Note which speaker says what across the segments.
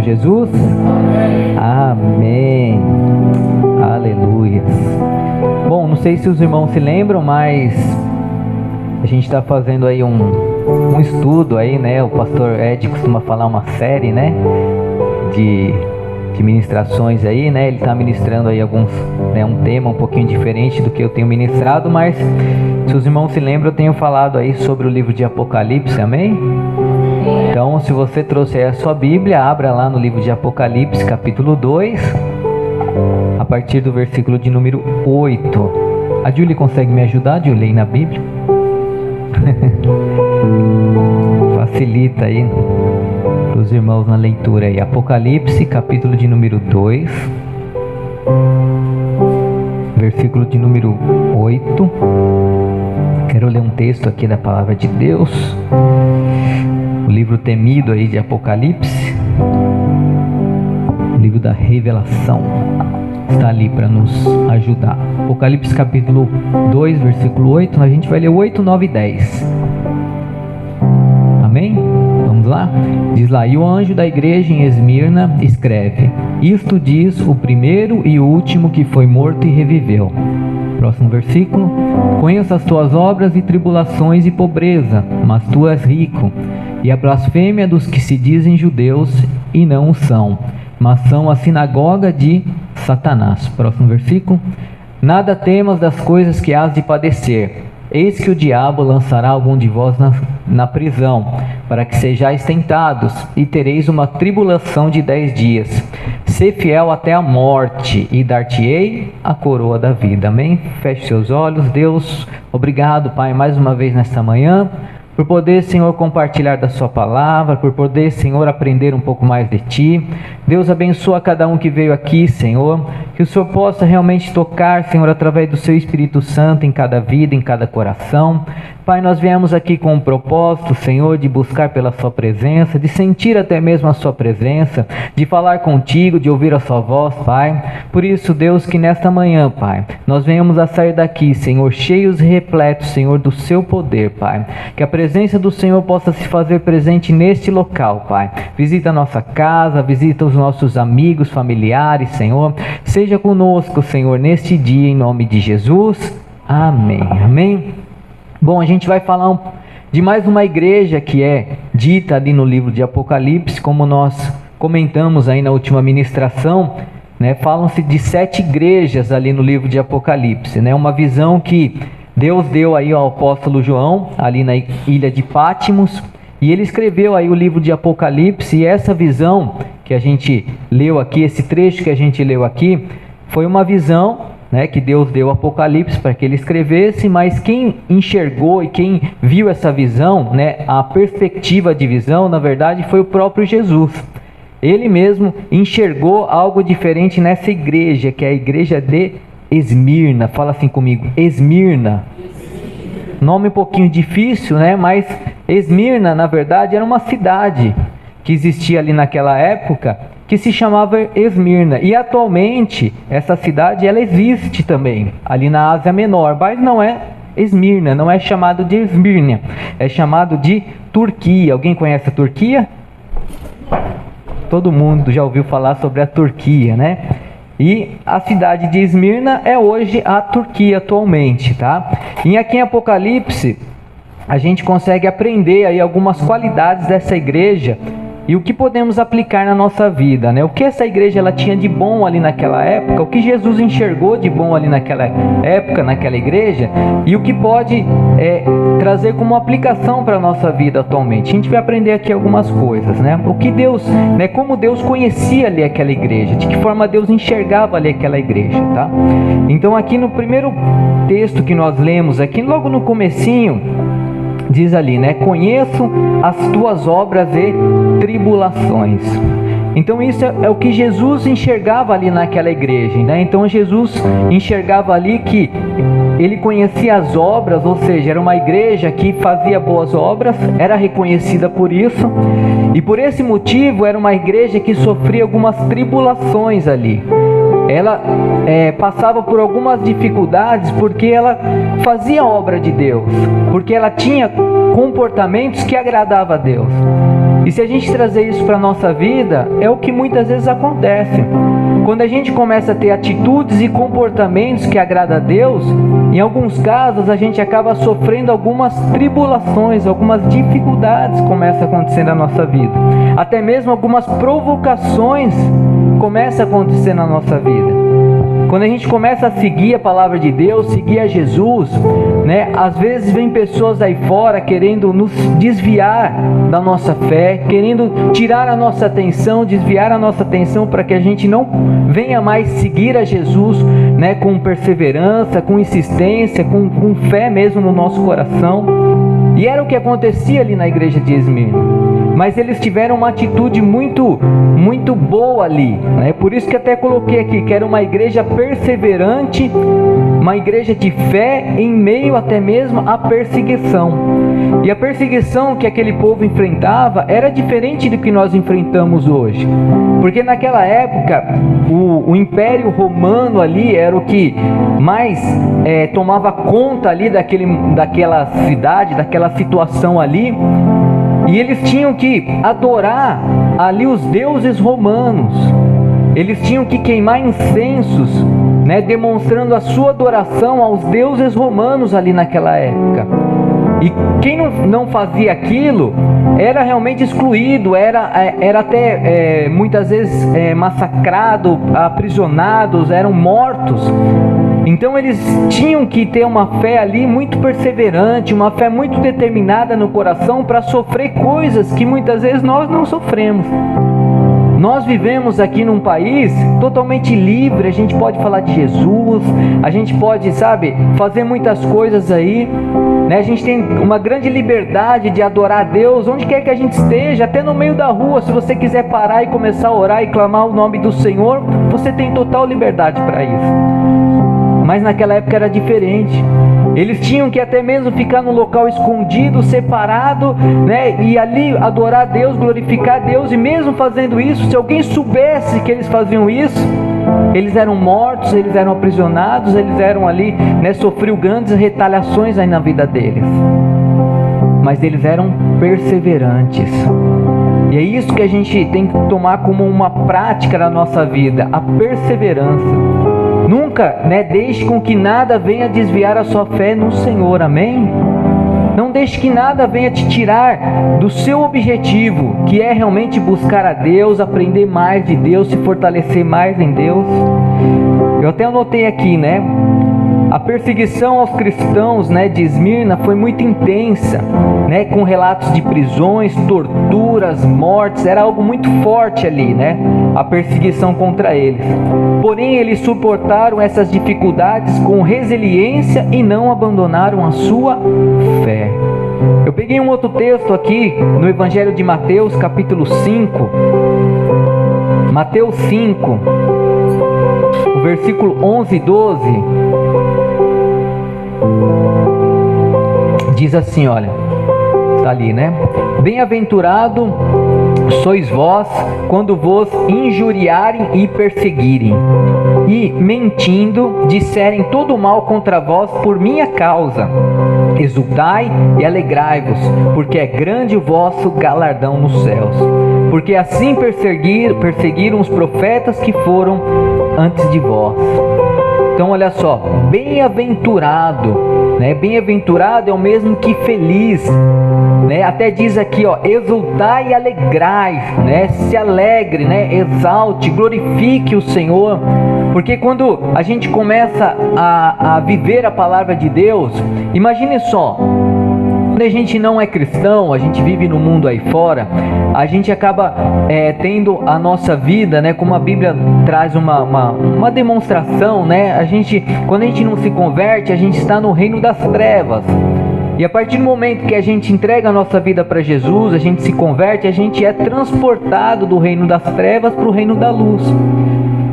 Speaker 1: Jesus? Amém. Aleluia. Bom, não sei se os irmãos se lembram, mas a gente está fazendo aí um estudo aí, né? O pastor Ed costuma falar uma série, né? De ministrações aí, né? Ele está ministrando aí alguns, né? Um tema um pouquinho diferente do que eu tenho ministrado, mas se os irmãos se lembram, eu tenho falado aí sobre o livro de Apocalipse, amém? Então, se você trouxe aí a sua Bíblia, abra lá no livro de Apocalipse, capítulo 2, a partir do versículo de número 8. A Julie consegue me ajudar, Julie, aí na Bíblia? Facilita aí para os irmãos na leitura aí. Apocalipse, capítulo de número 2, versículo de número 8. Quero ler um texto aqui da palavra de Deus. O livro temido aí de Apocalipse, o livro da revelação, está ali para nos ajudar. Apocalipse capítulo 2, versículo 8, a gente vai ler 8, 9 e 10. Amém? Vamos lá? Diz lá: e o anjo da igreja em Esmirna escreve: isto diz o primeiro e o último que foi morto e reviveu. Próximo versículo: conheço as tuas obras e tribulações e pobreza, mas tu és rico, e a blasfêmia dos que se dizem judeus e não o são, mas são a sinagoga de Satanás. Próximo versículo: nada temas das coisas que hás de padecer. Eis que o diabo lançará algum de vós na prisão, para que sejais tentados, e tereis uma tribulação de 10 dias. Sê fiel até a morte, e dar-te-ei a coroa da vida. Amém? Feche seus olhos. Deus, obrigado, Pai, mais uma vez nesta manhã, por poder, Senhor, compartilhar da sua palavra, por poder, Senhor, aprender um pouco mais de Ti. Deus, abençoa cada um que veio aqui, Senhor, que o Senhor possa realmente tocar, Senhor, através do Seu Espírito Santo em cada vida, em cada coração. Pai, nós viemos aqui com um propósito, Senhor, de buscar pela Sua presença, de sentir até mesmo a Sua presença, de falar contigo, de ouvir a Sua voz, Pai. Por isso, Deus, que nesta manhã, Pai, nós venhamos a sair daqui, Senhor, cheios e repletos, Senhor, do Seu poder, Pai. Que a presença do Senhor possa se fazer presente neste local, Pai. Visita a nossa casa, visita os nossos amigos, familiares, Senhor. Seja conosco, Senhor, neste dia, em nome de Jesus. Amém. Amém. Bom, a gente vai falar de mais uma igreja que é dita ali no livro de Apocalipse, como nós comentamos aí na última ministração, né? Falam-se de 7 igrejas ali no livro de Apocalipse, né? Uma visão que Deus deu aí ao apóstolo João, ali na ilha de Pátimos, e ele escreveu aí o livro de Apocalipse, e essa visão que a gente leu aqui, esse trecho que a gente leu aqui, foi uma visão, né, que Deus deu ao Apocalipse para que ele escrevesse, mas quem enxergou e quem viu essa visão, né, a perspectiva de visão, na verdade, foi o próprio Jesus. Ele mesmo enxergou algo diferente nessa igreja, que é a igreja de Esmirna. Fala assim comigo: Esmirna. Nome um pouquinho difícil, né? Mas Esmirna, na verdade, era uma cidade que existia ali naquela época, que se chamava Esmirna. E atualmente essa cidade ela existe também ali na Ásia Menor, mas não é Esmirna, não é chamado de Esmirna, é chamado de Turquia. Alguém conhece a Turquia? Todo mundo já ouviu falar sobre a Turquia, né? E a cidade de Esmirna é hoje a Turquia atualmente, tá? E aqui em Apocalipse a gente consegue aprender aí algumas qualidades dessa igreja e o que podemos aplicar na nossa vida, né? O que essa igreja ela tinha de bom ali naquela época, o que Jesus enxergou de bom ali naquela época, naquela igreja, e o que pode trazer como aplicação para a nossa vida atualmente. A gente vai aprender aqui algumas coisas, né? O que Deus, né? Como Deus conhecia ali aquela igreja, de que forma Deus enxergava ali aquela igreja, tá? Então aqui no primeiro texto que nós lemos, aqui logo no comecinho, diz ali, né? Conheço as tuas obras e tribulações. Então isso é o que Jesus enxergava ali naquela igreja, né? Então Jesus enxergava ali que ele conhecia as obras, ou seja, era uma igreja que fazia boas obras, era reconhecida por isso, e por esse motivo era uma igreja que sofria algumas tribulações ali. Ela passava por algumas dificuldades porque ela fazia a obra de Deus, porque ela tinha comportamentos que agradavam a Deus. E se a gente trazer isso para a nossa vida, é o que muitas vezes acontece. Quando a gente começa a ter atitudes e comportamentos que agradam a Deus, em alguns casos a gente acaba sofrendo algumas tribulações, algumas dificuldades começam a acontecer na nossa vida. Até mesmo algumas provocações começam a acontecer na nossa vida. Quando a gente começa a seguir a palavra de Deus, seguir a Jesus, né? Às vezes vem pessoas aí fora querendo nos desviar da nossa fé, querendo tirar a nossa atenção, desviar a nossa atenção para que a gente não venha mais seguir a Jesus, né? Com perseverança, com insistência, com fé mesmo no nosso coração. E era o que acontecia ali na igreja de Esmirna. Mas eles tiveram uma atitude muito boa ali, né? Por isso que até coloquei aqui que era uma igreja perseverante, uma igreja de fé em meio até mesmo à perseguição. E a perseguição que aquele povo enfrentava era diferente do que nós enfrentamos hoje. Porque naquela época o Império Romano ali era o que mais tomava conta ali daquela cidade, daquela situação ali. E eles tinham que adorar ali os deuses romanos. Eles tinham que queimar incensos, né, demonstrando a sua adoração aos deuses romanos ali naquela época. E quem não fazia aquilo era realmente excluído, era até muitas vezes massacrado, aprisionados, eram mortos. Então eles tinham que ter uma fé ali muito perseverante, uma fé muito determinada no coração para sofrer coisas que muitas vezes nós não sofremos. Nós vivemos aqui num país totalmente livre, a gente pode falar de Jesus, a gente pode, fazer muitas coisas aí, né? A gente tem uma grande liberdade de adorar a Deus onde quer que a gente esteja, até no meio da rua. Se você quiser parar e começar a orar e clamar o nome do Senhor, você tem total liberdade para isso. Mas naquela época era diferente. Eles tinham que até mesmo ficar num local escondido, separado, né? E ali adorar a Deus, glorificar a Deus. E mesmo fazendo isso, se alguém soubesse que eles faziam isso, eles eram mortos, eles eram aprisionados, eles eram ali, né? Sofriam grandes retaliações aí na vida deles. Mas eles eram perseverantes. E é isso que a gente tem que tomar como uma prática na nossa vida, a perseverança. Nunca, deixe com que nada venha desviar a sua fé no Senhor, amém? Não deixe que nada venha te tirar do seu objetivo, que é realmente buscar a Deus, aprender mais de Deus, se fortalecer mais em Deus. Eu até anotei aqui, a perseguição aos cristãos, de Esmirna foi muito intensa, com relatos de prisões, torturas, mortes. Era algo muito forte ali, a perseguição contra eles. Porém, eles suportaram essas dificuldades com resiliência e não abandonaram a sua fé. Eu peguei um outro texto aqui no Evangelho de Mateus, capítulo 5. Mateus 5, o versículo 11 e 12. Diz assim, olha, está ali, Bem-aventurado sois vós quando vos injuriarem e perseguirem, e mentindo disserem todo mal contra vós por minha causa. Exultai e alegrai-vos, porque é grande o vosso galardão nos céus. Porque assim perseguiram os profetas que foram antes de vós. Então olha só, bem-aventurado, bem-aventurado é o mesmo que feliz, até diz aqui, exultai e alegrai, se alegre, exalte, glorifique o Senhor, porque quando a gente começa a viver a palavra de Deus, imagine só, quando a gente não é cristão, a gente vive no mundo aí fora, a gente acaba tendo a nossa vida, como a Bíblia traz uma demonstração, quando a gente não se converte, a gente está no reino das trevas. E a partir do momento que a gente entrega a nossa vida para Jesus, a gente se converte, a gente é transportado do reino das trevas para o reino da luz.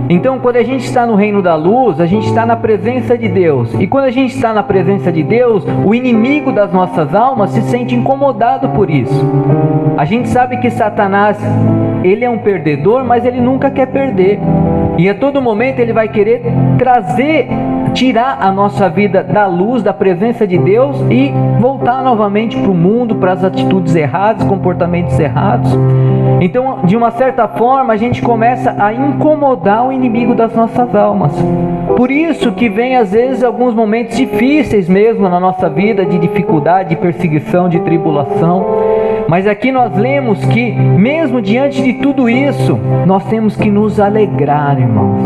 Speaker 1: Então, quando a gente está no reino da luz, a gente está na presença de Deus. E quando a gente está na presença de Deus, o inimigo das nossas almas se sente incomodado por isso. A gente sabe que Satanás, ele é um perdedor, mas ele nunca quer perder. E a todo momento ele vai querer trazer tirar a nossa vida da luz, da presença de Deus e voltar novamente para o mundo, para as atitudes erradas, comportamentos errados. Então, de uma certa forma, a gente começa a incomodar o inimigo das nossas almas. Por isso que vem às vezes alguns momentos difíceis mesmo na nossa vida, de dificuldade, de perseguição, de tribulação. Mas aqui nós lemos que mesmo diante de tudo isso, nós temos que nos alegrar, irmãos.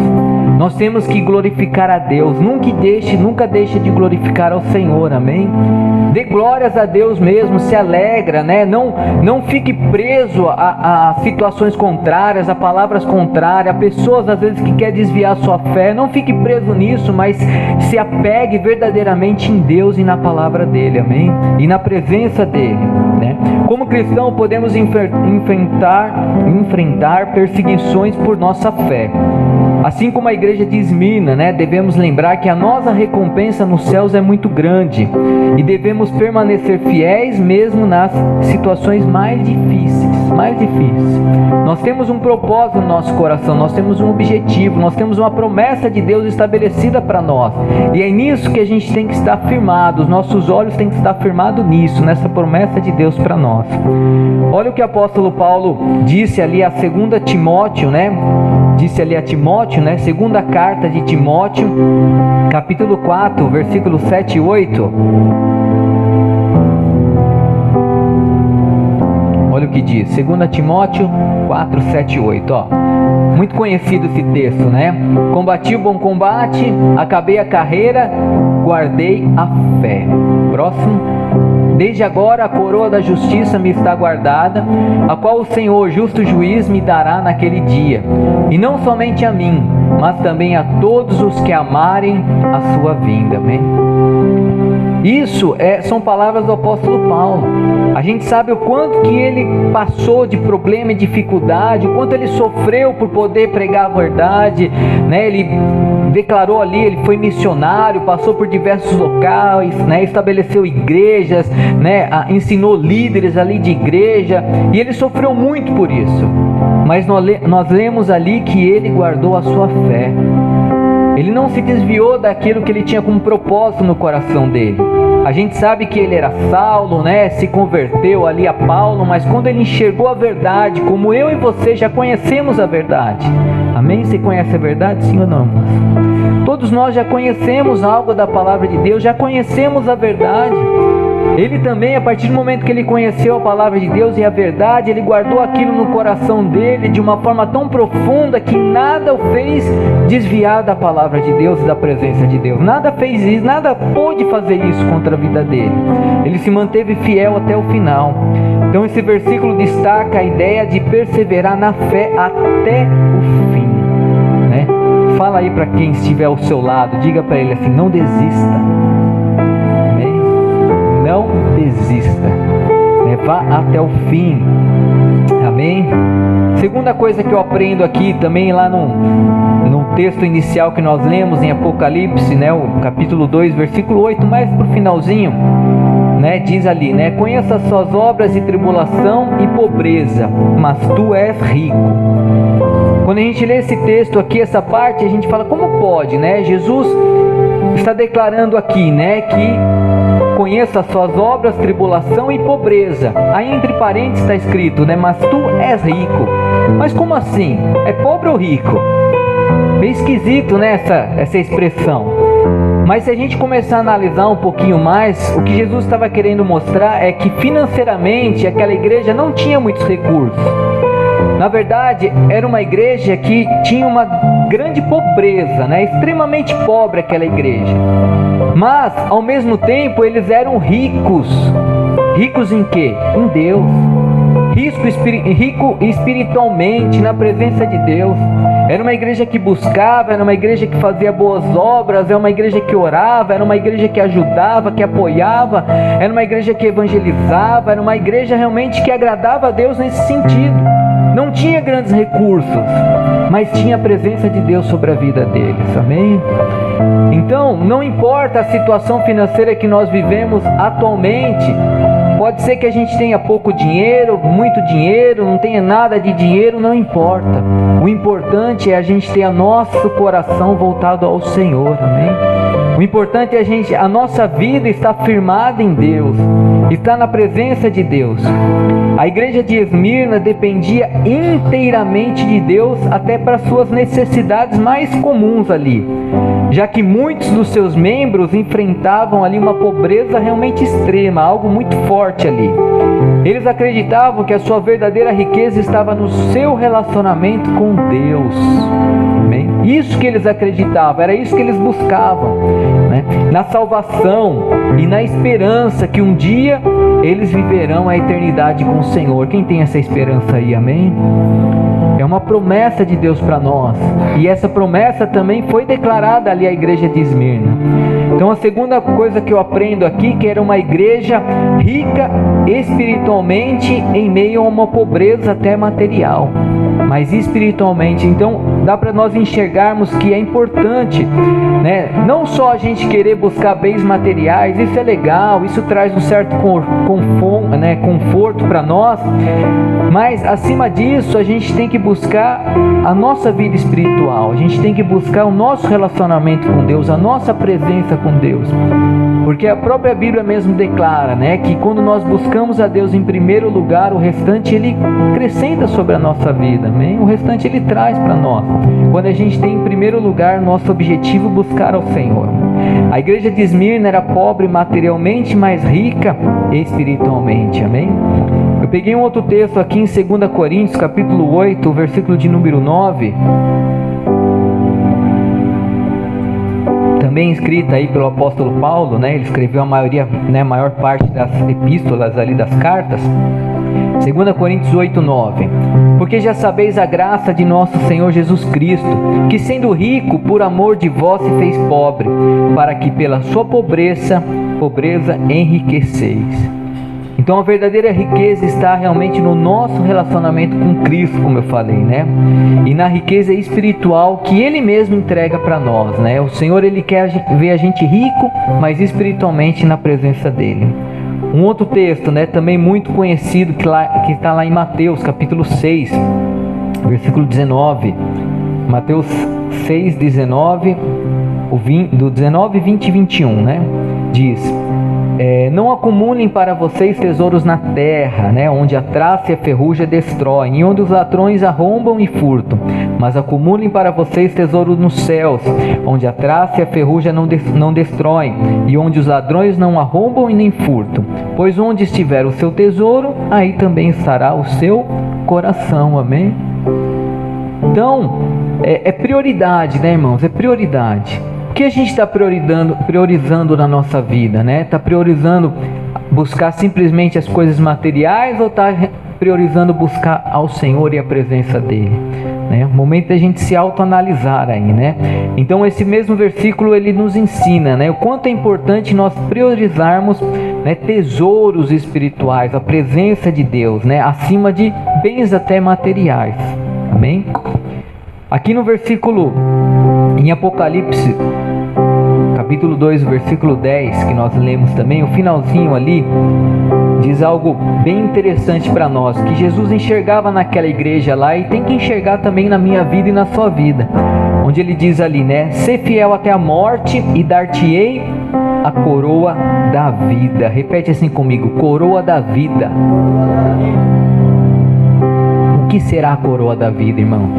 Speaker 1: Nós temos que glorificar a Deus. Nunca deixe de glorificar ao Senhor, amém? Dê glórias a Deus mesmo, se alegra, né? Não fique preso a situações contrárias, a palavras contrárias, a pessoas às vezes que querem desviar a sua fé. Não fique preso nisso, mas se apegue verdadeiramente em Deus e na palavra dele, amém? E na presença dele, né? Como cristão podemos enfrentar perseguições por nossa fé. Assim como a igreja de Esmirna, né, devemos lembrar que a nossa recompensa nos céus é muito grande e devemos permanecer fiéis mesmo nas situações mais difíceis. Nós temos um propósito no nosso coração, nós temos um objetivo, nós temos uma promessa de Deus estabelecida para nós. E é nisso que a gente tem que estar firmado, os nossos olhos têm que estar firmados nisso, nessa promessa de Deus para nós. Olha o que o apóstolo Paulo disse ali a 2 Timóteo, né? Disse ali a Timóteo, né? Segunda carta de Timóteo, capítulo 4, versículos 7 e 8. Olha o que diz, 2 Timóteo 4, 7 e 8, ó. Muito conhecido esse texto, né? Combati o bom combate, acabei a carreira, guardei a fé. Próximo. Desde agora a coroa da justiça me está guardada, a qual o Senhor, justo juiz, me dará naquele dia. E não somente a mim, mas também a todos os que amarem a sua vinda. Amém? Isso são palavras do apóstolo Paulo. A gente sabe o quanto que ele passou de problema e dificuldade, o quanto ele sofreu por poder pregar a verdade, né? Ele declarou ali, ele foi missionário, passou por diversos locais, né? Estabeleceu igrejas, né? Ensinou líderes ali de igreja, e ele sofreu muito por isso. Mas nós lemos ali que ele guardou a sua fé. Ele não se desviou daquilo que ele tinha como propósito no coração dele. A gente sabe que ele era Saulo, né? Se converteu ali a Paulo, mas quando ele enxergou a verdade, como eu e você já conhecemos a verdade. Amém? Você conhece a verdade, sim ou não? Todos nós já conhecemos algo da palavra de Deus, já conhecemos a verdade. Ele também, a partir do momento que ele conheceu a palavra de Deus e a verdade, ele guardou aquilo no coração dele de uma forma tão profunda que nada o fez desviar da palavra de Deus e da presença de Deus. Nada fez isso, nada pôde fazer isso contra a vida dele. Ele se manteve fiel até o final. Então esse versículo destaca a ideia de perseverar na fé até o fim, né? Fala aí para quem estiver ao seu lado, diga para ele assim: não desista. Não desista, né? Vá até o fim, amém? Segunda coisa que eu aprendo aqui também lá no texto inicial que nós lemos em Apocalipse, né? O capítulo 2, versículo 8, mais pro finalzinho, né? Diz ali, né? Conheça as suas obras de tribulação e pobreza, mas tu és rico. Quando a gente lê esse texto aqui, essa parte, a gente fala, como pode, né? Jesus está declarando aqui, né? Que conheça as suas obras, tribulação e pobreza. Aí entre parênteses está escrito, né? Mas tu és rico. Mas como assim? É pobre ou rico? Bem esquisito, né? Essa expressão. Mas se a gente começar a analisar um pouquinho mais, o que Jesus estava querendo mostrar é que financeiramente aquela igreja não tinha muitos recursos. Na verdade, era uma igreja que tinha uma grande pobreza, né? Extremamente pobre aquela igreja. Mas, ao mesmo tempo, eles eram ricos. Ricos em quê? Em Deus. Rico espiritualmente, na presença de Deus. Era uma igreja que buscava, era uma igreja que fazia boas obras, era uma igreja que orava, era uma igreja que ajudava, que apoiava, era uma igreja que evangelizava, era uma igreja realmente que agradava a Deus nesse sentido. Não tinha grandes recursos, mas tinha a presença de Deus sobre a vida deles, amém? Então, não importa a situação financeira que nós vivemos atualmente, Pode ser que a gente tenha pouco dinheiro, muito dinheiro, não tenha nada de dinheiro, não importa. O importante é a gente ter o nosso coração voltado ao Senhor, amém? O importante é a nossa vida estar firmada em Deus, estar na presença de Deus. A igreja de Esmirna dependia inteiramente de Deus até para suas necessidades mais comuns ali, já que muitos dos seus membros enfrentavam ali uma pobreza realmente extrema, algo muito forte ali. Eles acreditavam que a sua verdadeira riqueza estava no seu relacionamento com Deus. Amém? Isso que eles acreditavam, era isso que eles buscavam, né? Na salvação e na esperança que um dia eles viverão a eternidade com o Senhor. Quem tem essa esperança aí, amém? É uma promessa de Deus para nós, e essa promessa também foi declarada ali à igreja de Esmirna. Então a segunda coisa que eu aprendo aqui, que era uma igreja rica espiritualmente em meio a uma pobreza até material, mas espiritualmente. Então dá para nós enxergarmos que é importante, né? Não só a gente querer buscar bens materiais, isso é legal, isso traz um certo conforto para nós, mas acima disso a gente tem que buscar a nossa vida espiritual, a gente tem que buscar o nosso relacionamento com Deus, a nossa presença com Deus, porque a própria Bíblia mesmo declara, né, que quando nós buscamos a Deus em primeiro lugar, o restante Ele acrescenta sobre a nossa vida, amém? O restante Ele traz para nós, quando a gente tem em primeiro lugar nosso objetivo buscar ao Senhor. A igreja de Esmirna era pobre materialmente, mas rica espiritualmente, amém? Eu peguei um outro texto aqui em 2 Coríntios, capítulo 8, versículo de número 9, também escrita aí pelo apóstolo Paulo, né? Ele escreveu a maior parte das epístolas ali, das cartas. 2 Coríntios 8, 9. Porque já sabeis a graça de nosso Senhor Jesus Cristo, que sendo rico, por amor de vós se fez pobre, para que pela sua pobreza enriqueceis. Então a verdadeira riqueza está realmente no nosso relacionamento com Cristo, como eu falei, né? E na riqueza espiritual que Ele mesmo entrega para nós, né? O Senhor, Ele quer ver a gente rico, mas espiritualmente na presença dEle. Um outro texto, né, também muito conhecido, que está lá em Mateus, capítulo 6, versículo 19. Mateus 6, 19, do 19, 20 e 21, né? Diz: não acumulem para vocês tesouros na terra, né, onde a traça e a ferrugem destroem, e onde os ladrões arrombam e furtam, mas acumulem para vocês tesouros nos céus, onde a traça e a ferrugem não destroem, e onde os ladrões não arrombam e nem furtam. Pois onde estiver o seu tesouro, aí também estará o seu coração, amém? Então, é prioridade, né, irmãos? É prioridade. O que a gente está priorizando na nossa vida, né? Está priorizando buscar simplesmente as coisas materiais, ou está priorizando buscar ao Senhor e a presença dEle, né? O momento da gente se autoanalisar aí, né? Então esse mesmo versículo ele nos ensina, né, o quanto é importante nós priorizarmos, né, tesouros espirituais, a presença de Deus, né, acima de bens até materiais, amém? Aqui no versículo em Apocalipse, capítulo 2, versículo 10, que nós lemos também, o finalzinho ali, diz algo bem interessante para nós, que Jesus enxergava naquela igreja lá e tem que enxergar também na minha vida e na sua vida, onde ele diz ali, né, ser fiel até a morte e dar-te-ei a coroa da vida. Repete assim comigo: coroa da vida. O que será a coroa da vida, irmão?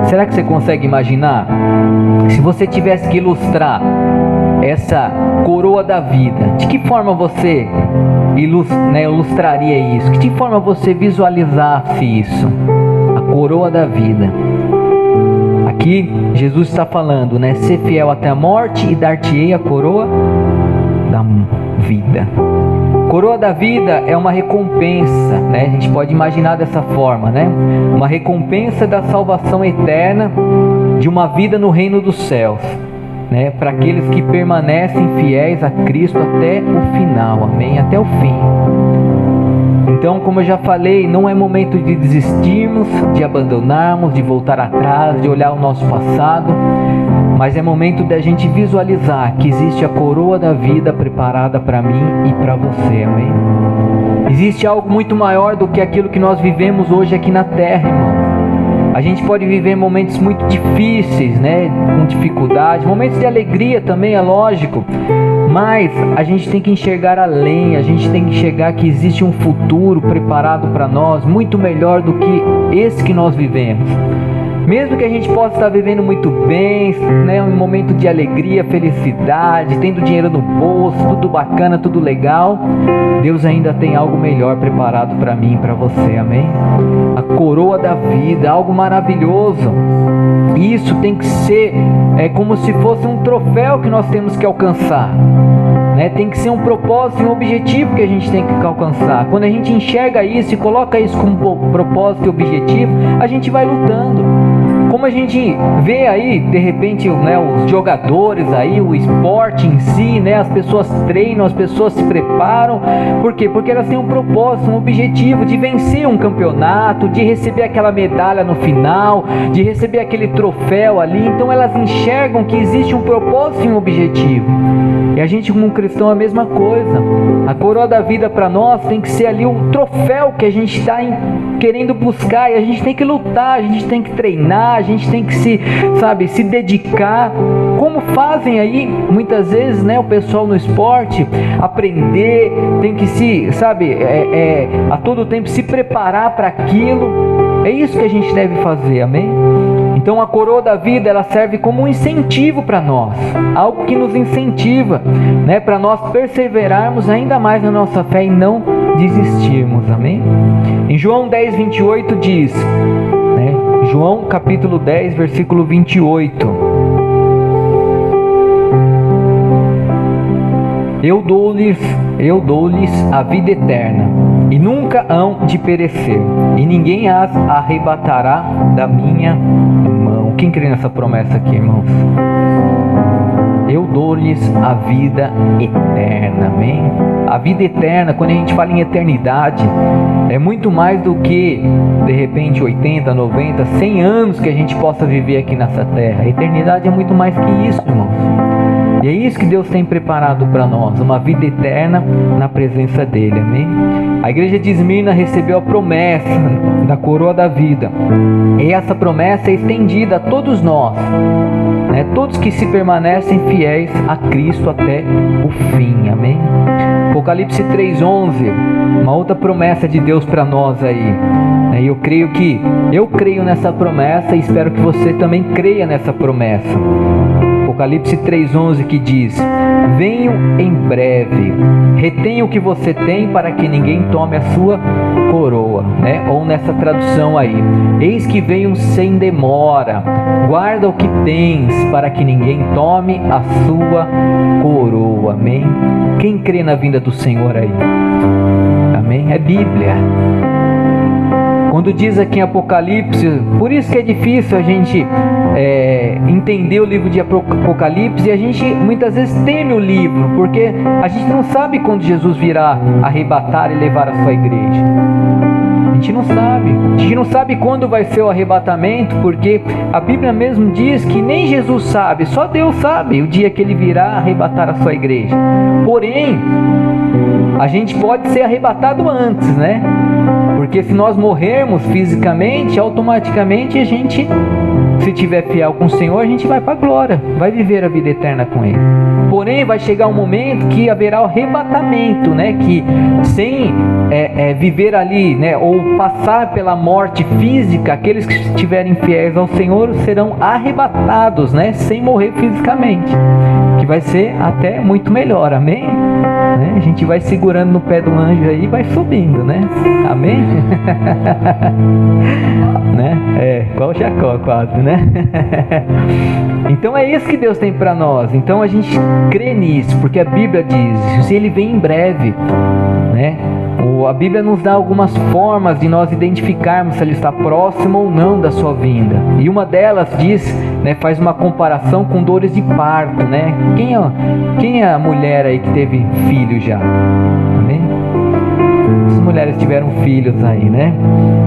Speaker 1: Será que você consegue imaginar? Se você tivesse que ilustrar essa coroa da vida, de que forma você ilustraria isso? De que forma você visualizasse isso? A coroa da vida. Aqui Jesus está falando, né? Ser fiel até a morte e dar-te-ei a coroa da vida. Coroa da vida é uma recompensa, né? A gente pode imaginar dessa forma, né? Uma recompensa da salvação eterna, de uma vida no reino dos céus, né? Para aqueles que permanecem fiéis a Cristo até o final, amém? Até o fim. Então, como eu já falei, não é momento de desistirmos, de abandonarmos, de voltar atrás, de olhar o nosso passado, mas é momento da gente visualizar que existe a coroa da vida preparada para mim e para você, amém? Existe algo muito maior do que aquilo que nós vivemos hoje aqui na terra, irmão. A gente pode viver momentos muito difíceis, né? Com dificuldade, momentos de alegria também, é lógico. Mas a gente tem que enxergar além, a gente tem que enxergar que existe um futuro preparado para nós, muito melhor do que esse que nós vivemos. Mesmo que a gente possa estar vivendo muito bem, né, um momento de alegria, felicidade, tendo dinheiro no bolso, tudo bacana, tudo legal, Deus ainda tem algo melhor preparado para mim e para você, amém? A coroa da vida, algo maravilhoso. Isso tem que ser como se fosse um troféu que nós temos que alcançar. Tem que ser um propósito e um objetivo que a gente tem que alcançar. Quando a gente enxerga isso e coloca isso como propósito e objetivo, a gente vai lutando. Como a gente vê aí, de repente, os jogadores aí, o esporte em si, as pessoas treinam, as pessoas se preparam. Por quê? Porque elas têm um propósito, um objetivo de vencer um campeonato, de receber aquela medalha no final, de receber aquele troféu ali. Então elas enxergam que existe um propósito e um objetivo. E a gente, como cristão, é a mesma coisa. A coroa da vida para nós tem que ser ali um troféu que a gente está querendo buscar, e a gente tem que lutar, a gente tem que treinar, a gente tem que se dedicar, como fazem aí muitas vezes, o pessoal no esporte, aprender, tem que a todo tempo se preparar para aquilo. É isso que a gente deve fazer, amém? Então a coroa da vida, ela serve como um incentivo para nós, algo que nos incentiva, para nós perseverarmos ainda mais na nossa fé e não desistirmos, amém? Em João 10, 28 diz, João capítulo 10, versículo 28, Eu dou-lhes a vida eterna, e nunca hão de perecer, e ninguém as arrebatará da minha mão. Quem crê nessa promessa aqui, irmãos? Eu dou-lhes a vida eterna, amém? A vida eterna, quando a gente fala em eternidade, é muito mais do que, de repente, 80, 90, 100 anos que a gente possa viver aqui nessa terra. A eternidade é muito mais que isso, irmãos. E é isso que Deus tem preparado para nós, uma vida eterna na presença dEle, amém? A igreja de Esmirna recebeu a promessa da coroa da vida, e essa promessa é estendida a todos nós, todos que se permanecem fiéis a Cristo até o fim, amém? Apocalipse 3:11, uma outra promessa de Deus para nós aí, e eu creio nessa promessa e espero que você também creia nessa promessa. Apocalipse 3:11 que diz: Venho em breve, retenha o que você tem para que ninguém tome a sua coroa, ou nessa tradução aí, eis que venho sem demora, guarda o que tens para que ninguém tome a sua coroa, amém? Quem crê na vinda do Senhor aí? Amém? É Bíblia. Quando diz aqui em Apocalipse, por isso que é difícil a gente entender o livro de Apocalipse, e a gente muitas vezes teme o livro, porque a gente não sabe quando Jesus virá arrebatar e levar a sua igreja. A gente não sabe quando vai ser o arrebatamento, porque a Bíblia mesmo diz que nem Jesus sabe, só Deus sabe o dia que Ele virá arrebatar a sua igreja. Porém, a gente pode ser arrebatado antes, Porque se nós morrermos fisicamente, automaticamente a gente, se tiver fiel com o Senhor, a gente vai para a glória, vai viver a vida eterna com Ele. Porém, vai chegar um momento que haverá o arrebatamento, que sem viver ali, ou passar pela morte física, aqueles que estiverem fiéis ao Senhor serão arrebatados, sem morrer fisicamente, que vai ser até muito melhor, amém? A gente vai segurando no pé do anjo aí e vai subindo, amém? Igual Jacó quase, Então é isso que Deus tem para nós. Então a gente crê nisso, porque a Bíblia diz, se Ele vem em breve, A Bíblia nos dá algumas formas de nós identificarmos se Ele está próximo ou não da sua vinda. E uma delas diz, faz uma comparação com dores de parto, Quem é a mulher aí que teve filho já? Amém? As mulheres tiveram filhos aí, né?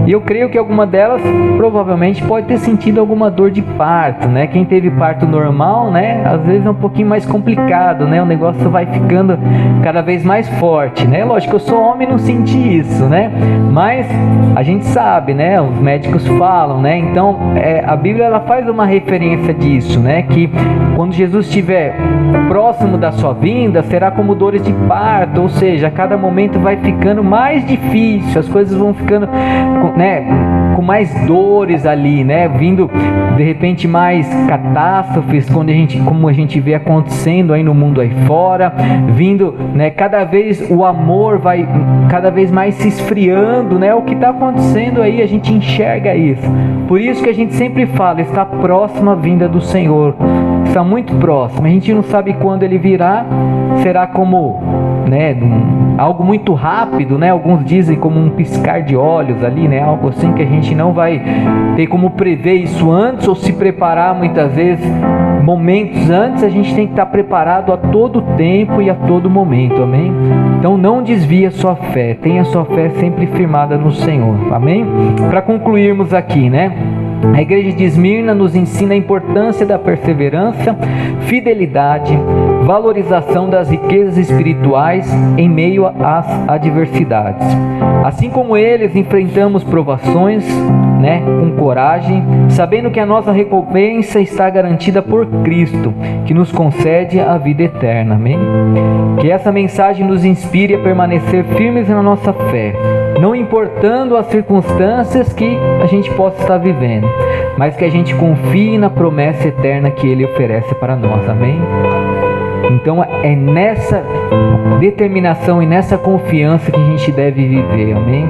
Speaker 1: E eu creio que alguma delas provavelmente pode ter sentido alguma dor de parto, né? Quem teve parto normal, né? Às vezes é um pouquinho mais complicado, né? O negócio vai ficando cada vez mais forte, né? Lógico, eu sou homem e não senti isso, né? Mas a gente sabe, né? Os médicos falam, né? Então, a Bíblia ela faz uma referência disso, né? Que quando Jesus estiver próximo da sua vinda, será como dores de parto, ou seja, a cada momento vai ficando mais difícil, as coisas vão ficando, né, com mais dores ali, né, vindo de repente mais catástrofes, como a gente vê acontecendo aí no mundo aí fora, vindo, né, cada vez o amor vai cada vez mais se esfriando, né, o que está acontecendo aí, a gente enxerga isso. Por isso que a gente sempre fala, está próxima a vinda do Senhor, está muito próximo. A gente não sabe quando ele virá, será como, né, algo muito rápido, né? Alguns dizem como um piscar de olhos ali, né? Algo assim que a gente não vai ter como prever isso antes ou se preparar muitas vezes momentos antes. A gente tem que estar preparado a todo tempo e a todo momento, amém? Então não desvie a sua fé, tenha a sua fé sempre firmada no Senhor, amém? Para concluirmos aqui, né? A igreja de Esmirna nos ensina a importância da perseverança, fidelidade, valorização das riquezas espirituais em meio às adversidades. Assim como eles, enfrentamos provações, né, com coragem, sabendo que a nossa recompensa está garantida por Cristo, que nos concede a vida eterna. Amém? Que essa mensagem nos inspire a permanecer firmes na nossa fé, não importando as circunstâncias que a gente possa estar vivendo, mas que a gente confie na promessa eterna que Ele oferece para nós. Amém? Então é nessa determinação e nessa confiança que a gente deve viver, amém?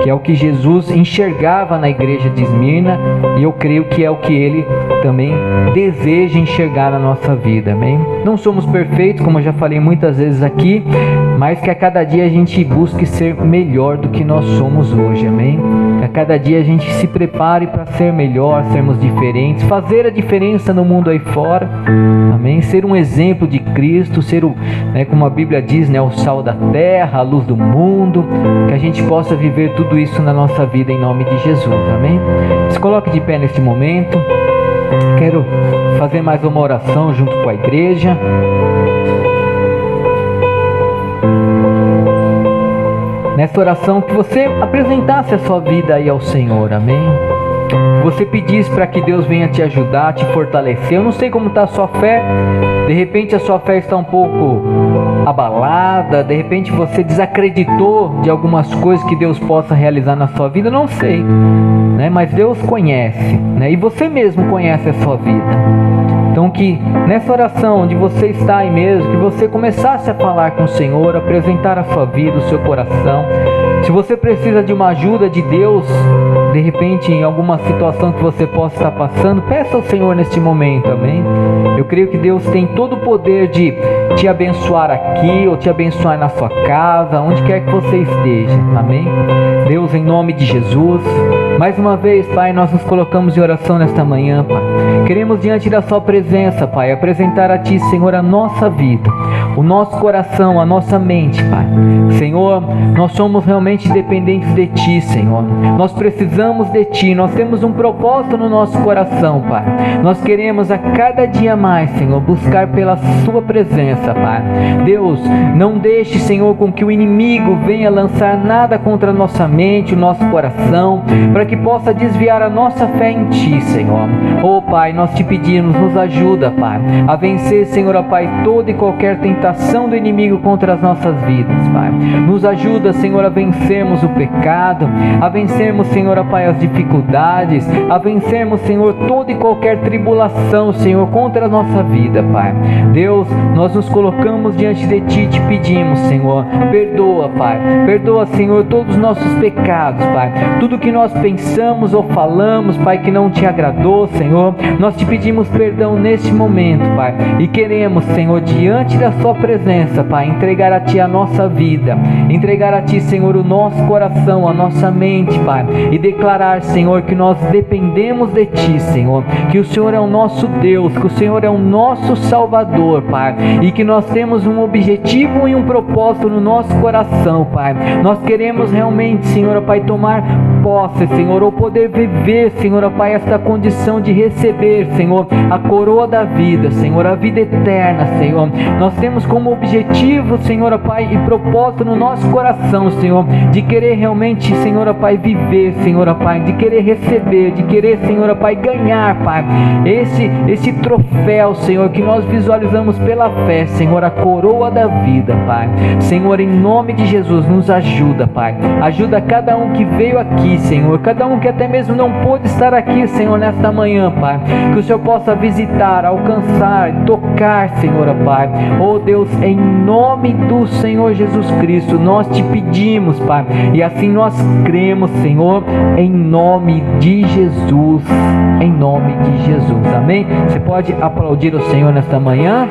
Speaker 1: Que é o que Jesus enxergava na igreja de Esmirna, e eu creio que é o que Ele também deseja enxergar na nossa vida, amém? Não somos perfeitos, como eu já falei muitas vezes aqui, mas que a cada dia a gente busque ser melhor do que nós somos hoje, amém? Que a cada dia a gente se prepare para ser melhor, sermos diferentes, fazer a diferença no mundo aí fora, amém? Ser um exemplo de Cristo, ser o, né, como a Bíblia diz, né, o sal da terra, a luz do mundo, que a gente possa viver tudo isso na nossa vida em nome de Jesus, amém? Se coloque de pé neste momento. Quero fazer mais uma oração junto com a igreja. Nessa oração, que você apresentasse a sua vida aí ao Senhor, amém? Você pedisse para que Deus venha te ajudar, te fortalecer. Eu não sei como está a sua fé. De repente a sua fé está um pouco abalada. De repente você desacreditou de algumas coisas que Deus possa realizar na sua vida. Eu não sei, né? Mas Deus conhece, né? E você mesmo conhece a sua vida. Então que nessa oração onde você está aí mesmo, que você começasse a falar com o Senhor, apresentar a sua vida, o seu coração. Se você precisa de uma ajuda de Deus, de repente em alguma situação que você possa estar passando, peça ao Senhor neste momento, amém? Eu creio que Deus tem todo o poder de te abençoar aqui, ou te abençoar na sua casa, onde quer que você esteja, amém? Deus, em nome de Jesus, mais uma vez, Pai, nós nos colocamos em oração nesta manhã, Pai. Queremos diante da sua presença, Pai, apresentar a Ti, Senhor, a nossa vida, o nosso coração, a nossa mente, Pai. Senhor, nós somos realmente dependentes de Ti, Senhor. Nós precisamos de Ti, nós temos um propósito no nosso coração, Pai. Nós queremos a cada dia mais, Senhor, buscar pela Sua presença, Pai. Deus, não deixe, Senhor, com que o inimigo venha lançar nada contra a nossa mente, o nosso coração, para que possa desviar a nossa fé em Ti, Senhor. Oh, Pai, nós Te pedimos, nos ajuda, Pai, a vencer, Senhor, ó Pai, toda e qualquer tentação do inimigo contra as nossas vidas, Pai. Nos ajuda, Senhor, a vencermos o pecado, a vencermos, Senhor, ó Pai, as dificuldades, a vencermos, Senhor, toda e qualquer tribulação, Senhor, contra a nossa vida, Pai. Deus, nós nos colocamos diante de Ti e Te pedimos, Senhor, perdoa, Pai, perdoa, Senhor, todos os nossos pecados, Pai, tudo que nós pensamos ou falamos, Pai, que não Te agradou, Senhor, nós Te pedimos perdão neste momento, Pai, e queremos, Senhor, diante da Sua presença, Pai, entregar a Ti a nossa vida, entregar a Ti, Senhor, o nosso coração, a nossa mente, Pai, e declarar, Senhor, que nós dependemos de Ti, Senhor, que o Senhor é o nosso Deus, que o Senhor é o nosso Salvador, Pai, e que nós temos um objetivo e um propósito no nosso coração, Pai. Nós queremos realmente, Senhor, Pai, tomar posse, Senhor, ou poder viver, Senhor, Pai, esta condição de receber, Senhor, a coroa da vida, Senhor, a vida eterna, Senhor. Nós temos como objetivo, Senhor, Pai, e propósito no nosso coração, Senhor, de querer realmente, Senhor, Pai, viver, Senhor, Pai, de querer receber, de querer, Senhor, Pai, ganhar, Pai, esse troféu, Senhor, que nós visualizamos pela fé, Senhor, a coroa da vida, Pai. Senhor, em nome de Jesus, nos ajuda, Pai. Ajuda cada um que veio aqui, Senhor, cada um que até mesmo não pôde estar aqui, Senhor, nesta manhã, Pai. Que o Senhor possa visitar, alcançar, tocar, Senhor, Pai. Oh Deus, em nome do Senhor Jesus Cristo, nós te pedimos, Pai, e assim nós cremos, Senhor, em nome de Jesus, em nome de Jesus, amém? Você pode aplaudir o Senhor nesta manhã?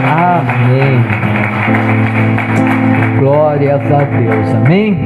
Speaker 1: Amém. Glórias a Deus, amém?